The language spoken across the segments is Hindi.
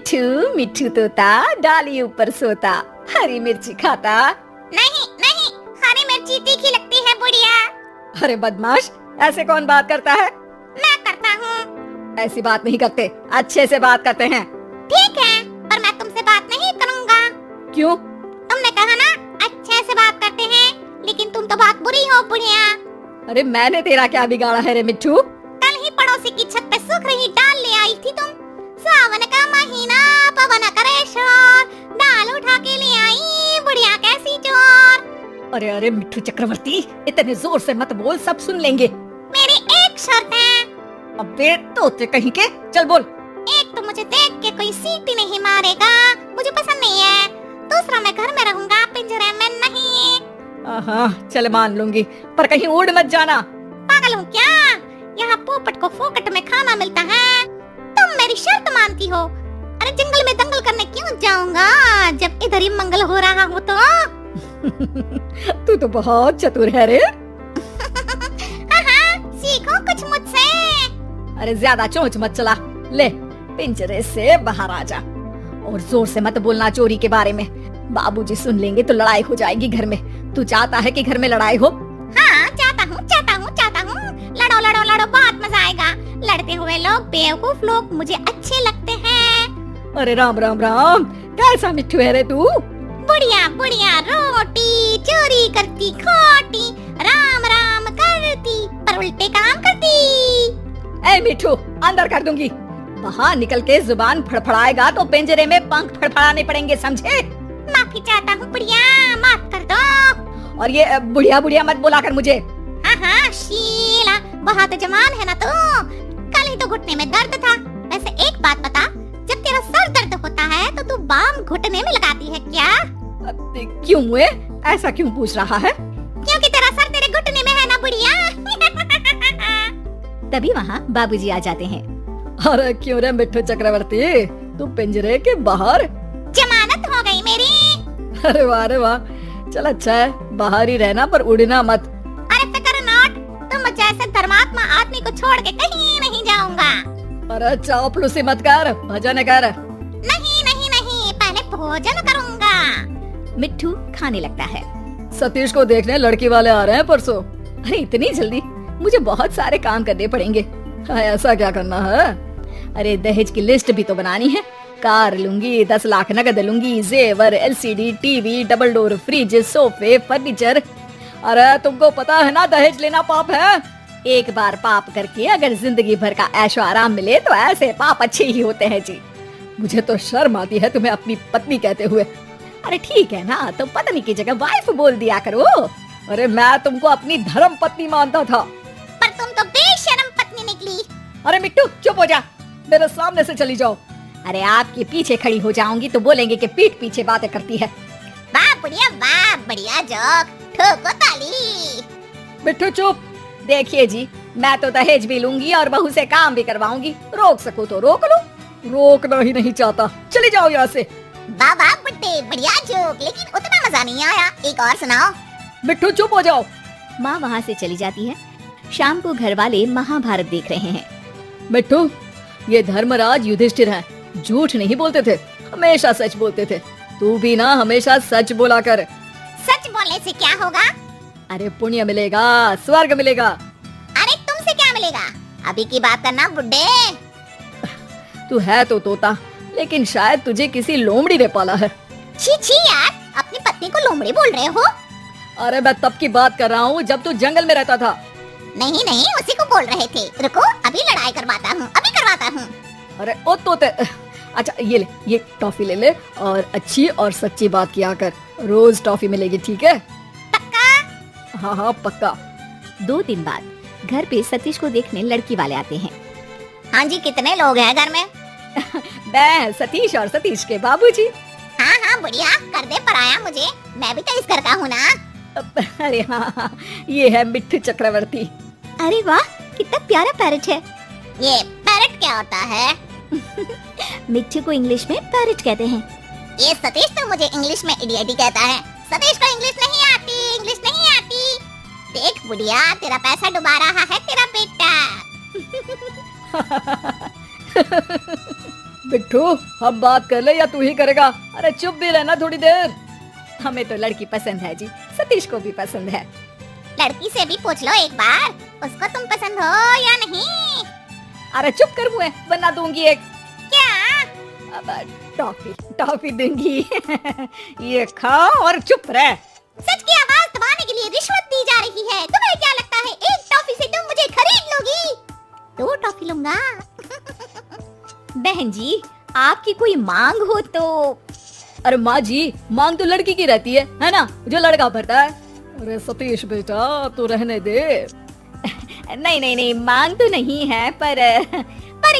मिट्ठू मिट्ठू तोता डाली ऊपर सोता, हरी मिर्ची खाता। नहीं नहीं, हरी मिर्ची तीखी लगती है बुढ़िया। अरे बदमाश, ऐसे कौन बात करता है? मैं करता हूँ। ऐसी बात नहीं करते, अच्छे से बात करते हैं। ठीक है, पर मैं तुमसे बात नहीं करूँगा। क्यों? तुमने कहा ना अच्छे से बात करते हैं, लेकिन तुम तो बहुत बुरी हो बुढ़िया। अरे मैंने तेरा क्या बिगाड़ा है रे मिट्ठू? कल ही पड़ोसी की छत पे सूख रही दाल ले आई थी तुम। सावन का महीना पवन करे शोर, दाल उठा के ले आई बुढ़िया कैसी चोर। अरे अरे मिट्ठू चक्रवर्ती, इतने जोर से मत बोल, सब सुन लेंगे। मेरी एक शर्त है। अबे तोते कहीं के, चल बोल। एक तो मुझे देख के कोई सीटी नहीं मारेगा, मुझे पसंद नहीं है। दूसरा, मैं घर में रहूंगा, पिंजरे में नहीं। हाँ चल मान लूंगी, पर कहीं उड़ मत जाना। पागल हूँ क्या? यहाँ पोपट को फोकट में खाना मिलता है, तुम मेरी शर्त मानती हो? अरे जंगल में दंगल करने क्यों जाऊंगा, जब इधर ही मंगल हो रहा हो तो। तू तो बहुत चतुर है रे। सीखो कुछ मुझसे। अरे ज्यादा चोंच मत चला, ले पिंजरे से बाहर आ जा। और जोर से मत बोलना चोरी के बारे में, बाबूजी सुन लेंगे तो लड़ाई हो जाएगी घर में। तू चाहता है कि घर में लड़ाई हो? हाँ चाहता हूँ, चाहता हूँ, चाहता हूँ। लड़ो लड़ो लड़ो, बहुत मजा आएगा। लड़ते हुए लोग, बेवकूफ लोग मुझे अच्छे लगते हैं। अरे राम राम राम, कैसा मिट्ठू है रे तू? बुढ़िया बुढ़िया रोटी चोरी करती खोटी, राम राम करती पर उल्टे काम करती। ए मिट्ठू, अंदर कर दूंगी। बाहर निकल के जुबान फड़फड़ाएगा तो पिंजरे में पंख फड़फड़ाने पड़ेंगे, समझे? माफी चाहता हूँ बुढ़िया, माफ कर दो। और ये बुढ़िया बुढ़िया मत बोला कर मुझे। हाँ शीला, बहुत जवान है ना तू। कल ही तो घुटने में दर्द था। वैसे एक बात बता, जब तेरा सर दर्द होता है तो तू बाम घुटने में लगाती है क्या? क्यों हुए? ऐसा क्यों पूछ रहा है? क्योंकि तेरा सर तेरे घुटने में है ना बुढ़िया। तभी वहाँ बाबूजी आ जाते हैं। अरे क्यों रे मिट्ठू चक्रवर्ती, तू पिंजरे के बाहर? जमानत हो गई मेरी। अरे वाह रे वाह, चल अच्छा है, बाहर ही रहना पर उड़ना मत। अरे फिक्र नॉट, तुम जैसे धर्मात्मा आदमी को छोड़ के कहीं नहीं जाऊंगा। अरे चापलूसी मत कर, भजन कर। नहीं नहीं नहीं, पहले भोजन करूंगा। मिट्ठू खाने लगता है। सतीश को देखने लड़की वाले आ रहे हैं परसों। अरे इतनी जल्दी? मुझे बहुत सारे काम करने पड़ेंगे। ऐसा क्या करना है? अरे दहेज की लिस्ट भी तो बनानी है। कार लूंगी, 10 लाख नगद लूंगी, जेवर, LCD, TV, double door fridge, सोफे, फर्नीचर। अरे तुमको पता है ना दहेज लेना पाप है। एक बार पाप करके अगर जिंदगी भर का ऐशो आराम मिले तो ऐसे पाप अच्छे ही होते हैं जी। मुझे तो शर्म आती है तुम्हें अपनी पत्नी कहते हुए। अरे ठीक है ना, तो पत्नी की जगह वाइफ बोल दिया करो। अरे मैं तुमको अपनी धर्म पत्नी मानता था, पर तुम तो बेशर्म पत्नी निकली। अरे मिट्टू चुप हो जा, मेरे सामने से चली जाओ। अरे आपके पीछे खड़ी हो जाऊंगी तो बोलेंगे कि पीठ पीछे बातें करती है। वाह बुढ़िया वाह, बढ़िया जोक, ठोको ताली। मिट्टू चुप। देखिए जी, मैं तो दहेज भी लूंगी और बहू से काम भी करवाऊंगी। रोक सकूं तो रोक लूं, रोकना ही नहीं चाहता। चली जाओ यहाँ से। वाह वाह बुड्ढे, बढ़िया जोक, लेकिन उतना मजा नहीं आया, एक और सुनाओ। मिट्टू चुप हो जाओ। माँ वहाँ से चली जाती है। शाम को घर वाले महाभारत देख रहे हैं। मिट्टू, ये धर्मराज युधिष्ठिर हैं, झूठ नहीं बोलते थे, हमेशा सच बोलते थे। तू भी ना हमेशा सच बोला कर। सच बोलने से क्या होगा? अरे पुण्य मिलेगा, स्वर्ग मिलेगा। अरे तुमसे क्या मिलेगा? अभी की बात करना बुड्ढे। तू है तो तोता, लेकिन शायद तुझे किसी लोमड़ी ने पाला है। छी छी यार, अपनी पत्नी को लोमड़ी बोल रहे हो? अरे मैं तब की बात कर रहा हूँ जब तू जंगल में रहता था। नहीं नहीं, उसी को बोल रहे थे। रुको, अभी लड़ाई करवाता हूँ, अभी करवाता हूँ। अरे ओ तोते, अच्छा ये ले, ये टॉफी ले ले और अच्छी और सच्ची बात किया कर। रोज टॉफी मिलेगी, ठीक है? पक्का? हाँ हाँ पक्का। 2 दिन बाद घर पे सतीश को देखने लड़की वाले आते हैं। हाँ जी, कितने लोग हैं घर में? मैं, सतीश और सतीश के बाबूजी। हाँ हाँ बुढ़िया, कर दे पराया मुझे, मैं भी तो इस घर का हूँ ना। अरे हाँ, ये है मिट्ठू चक्रवर्ती। अरे वाह, कितना प्यारा पैरट है। ये पैरट क्या होता है? मिट्ठू को इंग्लिश में पैरट कहते हैं। ये सतीश तो मुझे इंग्लिश में इडियट कहता है। सतीश को इंग्लिश नहीं आती, इंग्लिश नहीं आती। देख बुढ़िया, तेरा पैसा डुबा रहा है तेरा बेटा। बिट्टू हम बात कर ले या तू ही करेगा? अरे चुप भी रहना थोड़ी देर। हमें तो लड़की पसंद है जी, सतीश को भी पसंद है। लड़की से भी पूछ लो एक बार, उसको तुम पसंद हो या नहीं। अरे चुप कर मुँह, वरना दूंगी एक। क्या? अब टॉफी टॉफी दूंगी। ये खा और चुप रह। सच की आवाज दबाने के लिए रिश्वत दी जा रही है। तुम्हें क्या लगता है एक टॉफी से तुम मुझे खरीद लोगी? 2 टॉफी लूंगा। बहन जी, आपकी कोई मांग हो तो? अरे माँ जी, मांग तो लड़की की रहती है ना, जो लड़का भरता है। अरे सतीश बेटा तू रहने दे। नहीं नहीं नहीं, मांग तो नहीं है, पर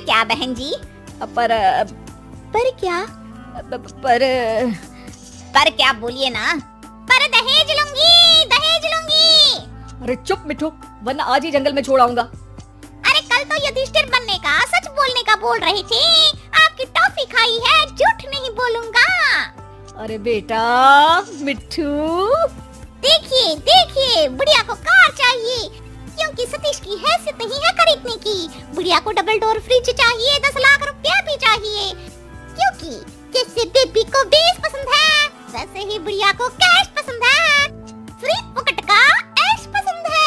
क्या बहन जी? पर क्या? पर क्या बोलिए ना। पर दहेज लूंगी, दहेज लूंगी। अरे चुप मिठू, वरना आज ही जंगल में छोड़ आऊंगा। अरे कल तो युधिष्ठिर बनने का, सच बोलने का बोल रहे थे। आपकी टॉफी खाई है, झूठ नहीं बोलूंगा। अरे बेटा मिठू, देखिए देखिए, बुढ़िया को कार चाहिए, क्योंकि सतीश की हैसियत नहीं है खरीदने की। बुढ़िया को डबल डोर फ्रिज चाहिए, 10 लाख रुपया भी चाहिए, क्योंकि जैसे बेबी को बेस पसंद है, वैसे ही बुढ़िया को कैश पसंद है। फ्री पॉकेट का ऐश पसंद है।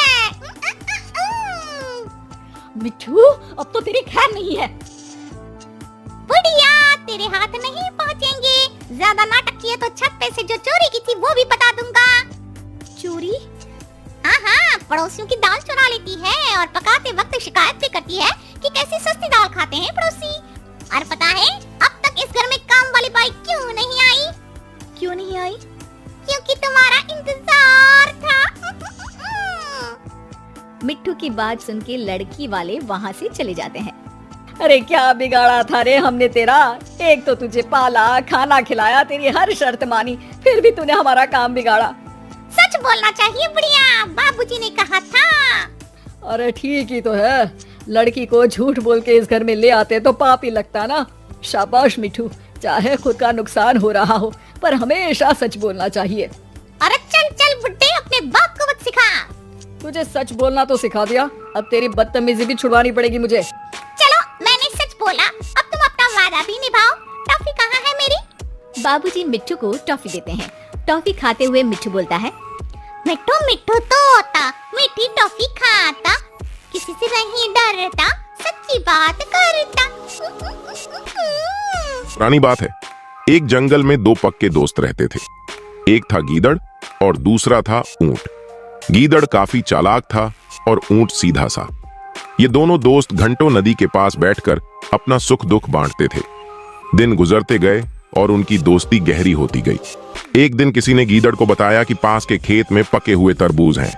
मिठू अब तो तेरी खैर नहीं है। बुढ़िया तेरे हाथ नहीं पहुँचेंगे। ज्यादा नाटक किए तो छत पे से जो चोरी की थी वो भी बता दूंगा। चोरी? हाँ, पड़ोसियों की दाल चुरा लेती है और पकाते वक्त शिकायत भी करती है कि कैसी सस्ती दाल खाते हैं पड़ोसी। और पता है अब तक इस घर में काम वाली बाई क्यों नहीं आई? क्यों नहीं आई? क्योंकि तुम्हारा इंतजार था। मिट्टू की बात सुन के लड़की वाले वहाँ से चले जाते हैं। अरे क्या बिगाड़ा था रे हमने तेरा? एक तो तुझे पाला, खाना खिलाया, तेरी हर शर्त मानी, फिर भी तूने हमारा काम बिगाड़ा। सच बोलना चाहिए बुढ़िया, बाबूजी ने कहा था। अरे ठीक ही तो है, लड़की को झूठ बोल के इस घर में ले आते तो पाप ही लगता ना। शाबाश मिठू, चाहे खुद का नुकसान हो रहा हो पर हमेशा सच बोलना चाहिए। अरे चल चल बुड्ढे, अपने बाप को मत सिखा। तुझे सच बोलना तो सिखा दिया, अब तेरी बदतमीजी भी छुड़वानी पड़ेगी मुझे। चलो मैंने सच बोला, अब तुम अपना वादा भी निभाओ। टॉफी कहाँ है मेरी? बाबूजी मिट्टू को टॉफी देते हैं। टॉफी खाते हुए मिट्टू बोलता है, मिट्टू मिट्टू तोता, मीठी टॉफी खाता, किसी से नहीं डरता, सच्ची बात करता। पुरानी बात है, एक जंगल में 2 पक्के दोस्त रहते थे। एक था गीदड़ और दूसरा था ऊंट। गीदड़ काफी चालाक था और ऊंट सीधा सा। ये दोनों दोस्त घंटों नदी के पास बैठकर अपना सुख दुख बांटते थे। दिन गुजरते गए और उनकी दोस्ती गहरी होती गई। एक दिन किसी ने गीदड़ को बताया कि पास के खेत में पके हुए तरबूज हैं।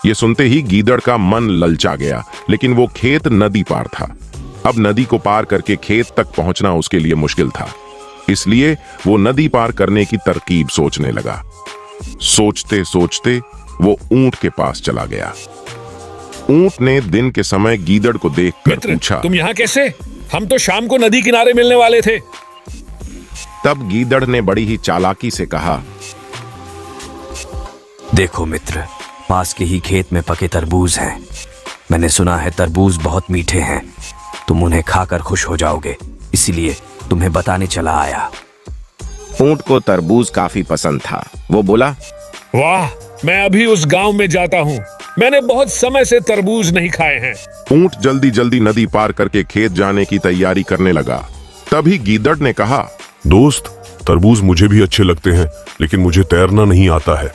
ये सुनते ही गीदड़ का मन ललचा गया, लेकिन वो खेत नदी पार था। अब नदी को पार करके खेत तक पहुंचना उसके लिए मुश्किल था, इसलिए वो नदी पार करने की तरकीब सोचने लगा। सोचते सोचते वो ऊंट के पास चला गया। ऊंट ने दिन के समय गीदड़ को देखकर पूछा, तुम यहाँ कैसे? हम तो शाम को नदी किनारे मिलने वाले थे। तब गीदड़ ने बड़ी ही चालाकी से कहा, देखो मित्र, पास के ही खेत में पके तरबूज हैं। मैंने सुना है तरबूज बहुत मीठे हैं, तुम उन्हें खाकर खुश हो जाओगे, इसलिए तुम्हें बताने चला आया। ऊंट को तरबूज काफी पसंद था। वो बोला, वाह, मैं अभी उस गांव में जाता हूँ, मैंने बहुत समय से तरबूज नहीं खाए हैं। ऊंट जल्दी जल्दी नदी पार करके खेत जाने की तैयारी करने लगा। तभी गीदड़ ने कहा, दोस्त, तरबूज मुझे भी अच्छे लगते हैं, लेकिन मुझे तैरना नहीं आता है।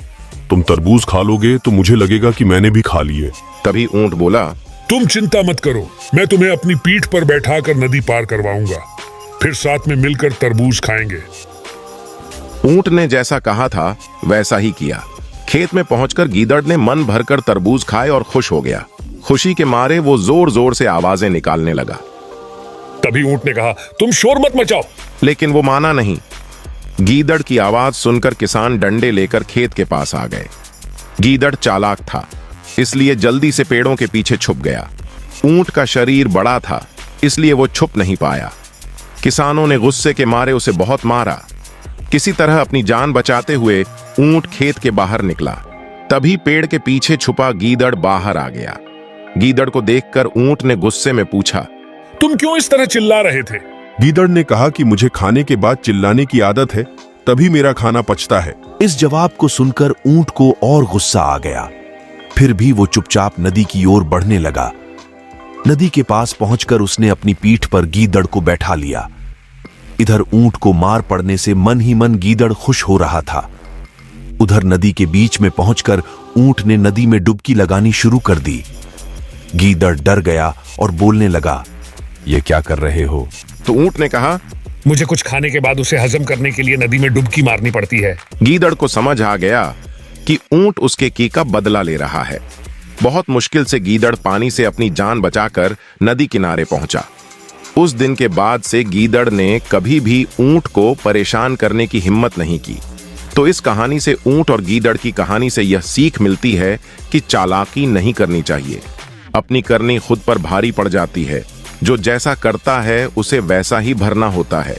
तुम तरबूज खा लोगे तो मुझे लगेगा कि मैंने भी खा लिए। तभी ऊंट बोला, तुम चिंता मत करो, मैं तुम्हें अपनी पीठ पर बैठाकर नदी पार करवाऊंगा, फिर साथ में मिलकर तरबूज खाएंगे। ऊंट ने जैसा कहा था वैसा ही किया। खेत में पहुंचकर गीदड़ ने मन भरकर तरबूज खाए और खुश हो गया। खुशी के मारे वो जोर जोर से आवाजें निकालने लगा। तभी ऊंट ने कहा, तुम शोर मत मचाओ। लेकिन वो माना नहीं। गीदड़ की आवाज सुनकर किसान डंडे लेकर खेत के पास आ गए। गीदड़ चालाक था, इसलिए जल्दी से पेड़ों के पीछे छुप गया। ऊंट का शरीर बड़ा था, इसलिए वो छुप नहीं पाया। किसानों ने गुस्से के मारे उसे बहुत मारा। किसी तरह अपनी जान बचाते हुए ऊंट खेत के बाहर निकला। तभी पेड़ के पीछे छुपा गीदड़ बाहर आ गया। गीदड़ को देखकर ऊंट ने गुस्से में पूछा, तुम क्यों इस तरह चिल्ला रहे थे? गीदड़ ने कहा कि मुझे खाने के बाद चिल्लाने की आदत है, तभी मेरा खाना पचता है। इस जवाब को सुनकर ऊंट को और गुस्सा आ गया। फिर भी वो चुपचाप नदी की ओर बढ़ने लगा। नदी के पास पहुंचकर उसने अपनी पीठ पर गीदड़ को बैठा लिया। इधर ऊंट को मार पड़ने से मन ही मन गीदड़ खुश हो रहा था। उधर नदी के बीच में पहुंचकर ऊंट ने नदी में डुबकी लगानी शुरू कर दी। गीदड़ डर गया और बोलने लगा, ये क्या कर रहे हो? तो ऊंट ने कहा, मुझे कुछ खाने के बाद उसे हजम करने के लिए नदी में डुबकी मारनी पड़ती है। गीदड़ को समझ आ गया कि ऊंट उसके की का बदला ले रहा है। बहुत मुश्किल से गीदड़ पानी से अपनी जान बचाकर नदी किनारे पहुंचा। उस दिन के बाद से गीदड़ ने कभी भी ऊंट को परेशान करने की हिम्मत नहीं की। तो इस कहानी से ऊंट और गीदड़ की कहानी से यह सीख मिलती है कि चालाकी नहीं करनी चाहिए। अपनी करनी खुद पर भारी पड़ जाती है। जो जैसा करता है उसे वैसा ही भरना होता है।